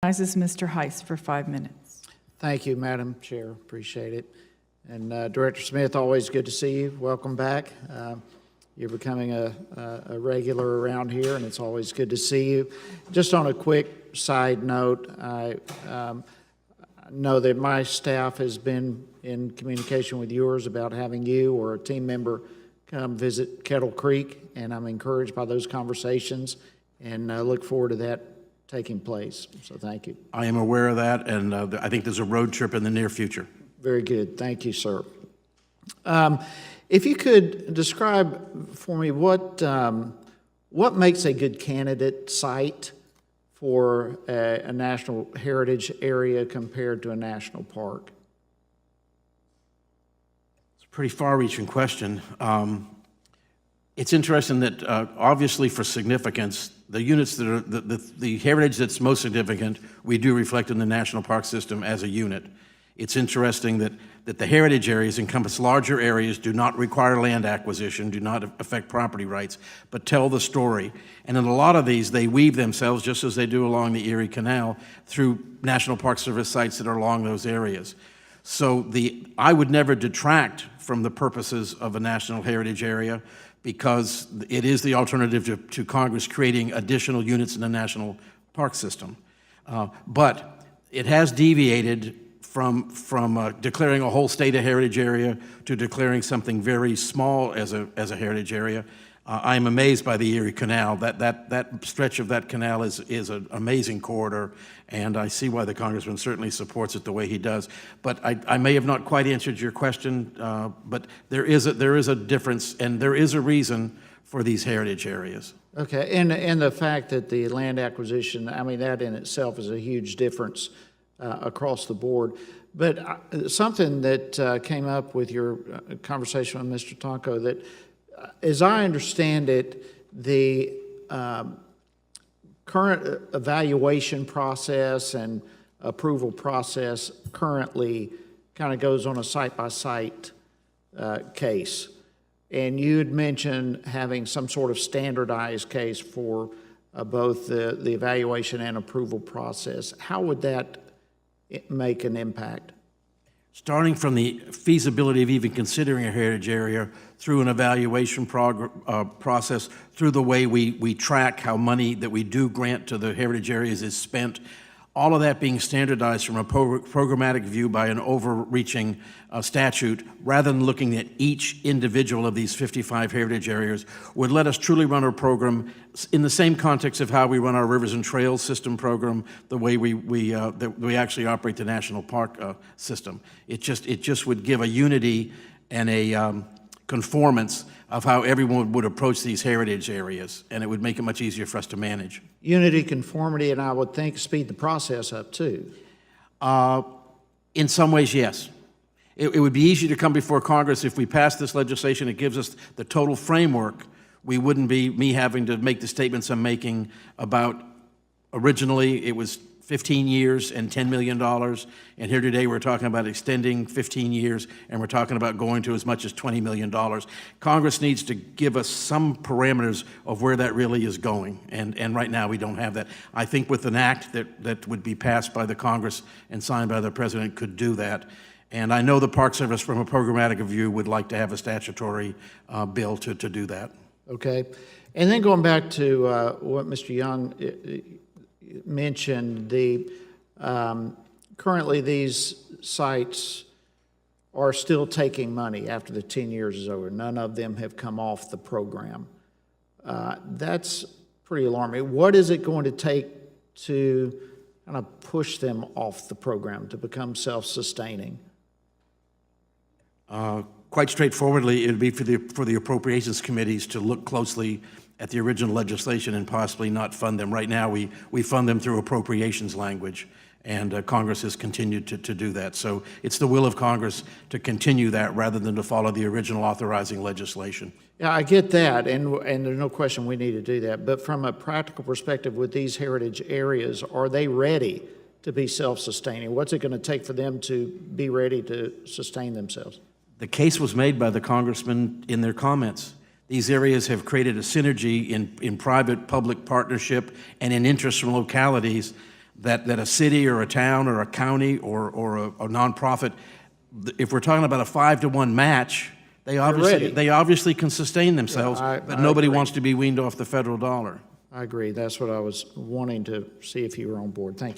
Recognizes Mr. Hice for 5 minutes. Thank you, Madam Chair. Appreciate it. And Director Smith, always good to see you. Welcome back. You're becoming a regular around here, and it's always good to see you. Just on a quick side note, I know that my staff has been in communication with yours about having you or a team member come visit Kettle Creek, and I'm encouraged by those conversations and look forward to that taking place. So thank you. I am aware of that, and I think there's a road trip in the near future. Very good. Thank you, sir. If you could describe for me what makes a good candidate site for a national heritage area compared to a national park? It's a pretty far-reaching question. It's interesting that obviously for significance, the units that are the heritage that's most significant, we do reflect in the national park system as a unit. It's interesting that the heritage areas encompass larger areas, do not require land acquisition, do not affect property rights, but tell the story. And in a lot of these, they weave themselves, just as they do along the Erie Canal, through National Park Service sites that are along those areas. So I would never detract from the purposes of a national heritage area, because it is the alternative to Congress creating additional units in the national park system. But it has deviated from declaring a whole state a heritage area to declaring something very small as a heritage area. I am amazed by the Erie Canal. That stretch of that canal is an amazing corridor, and I see why the Congressman certainly supports it the way he does. But I may have not quite answered your question, but there is a difference, and there is a reason for these heritage areas. Okay, and the fact that the land acquisition, I mean, that in itself is a huge difference across the board. But something that came up with your conversation with Mr. Tonko, that as I understand it, the current evaluation process and approval process currently kind of goes on a site-by-site case. And you had mentioned having some sort of standardized case for both the evaluation and approval process. How would that make an impact? Starting from the feasibility of even considering a heritage area, through an evaluation process, through the way we track how money that we do grant to the heritage areas is spent, all of that being standardized from a programmatic view by an overreaching statute, rather than looking at each individual of these 55 heritage areas, would let us truly run our program in the same context of how we run our Rivers and Trails system program, the way we actually operate the national park system. It just would give a unity and a conformance of how everyone would approach these heritage areas, and it would make it much easier for us to manage. Unity, conformity, and I would think speed the process up too. In some ways, yes. It would be easy to come before Congress if we passed this legislation. It gives us the total framework. We wouldn't be me having to make the statements I'm making about originally it was 15 years and $10 million, and here today we're talking about extending 15 years, and we're talking about going to as much as $20 million. Congress needs to give us some parameters of where that really is going, and right now we don't have that. I think with an act that would be passed by the Congress and signed by the President could do that, and I know the Park Service from a programmatic view would like to have a statutory bill to do that. Okay, and then going back to what Mr. Young mentioned, currently these sites are still taking money after the 10 years is over. None of them have come off the program. That's pretty alarming. What is it going to take to kind of push them off the program to become self-sustaining? Quite straightforwardly, it would be for the appropriations committees to look closely at the original legislation and possibly not fund them. Right now, we fund them through appropriations language, and Congress has continued to do that. So it's the will of Congress to continue that rather than to follow the original authorizing legislation. Yeah, I get that, and there's no question we need to do that. But from a practical perspective with these heritage areas, are they ready to be self-sustaining? What's it going to take for them to be ready to sustain themselves? The case was made by the congressman in their comments. These areas have created a synergy in private-public partnership and in interest from localities that a city or a town or a county or a nonprofit, if we're talking about a 5-to-1 match, they ready. obviously can sustain themselves, but I nobody agree. wants to be weaned off the federal dollar. I agree. That's what I was wanting to see if you were on board. Thank you.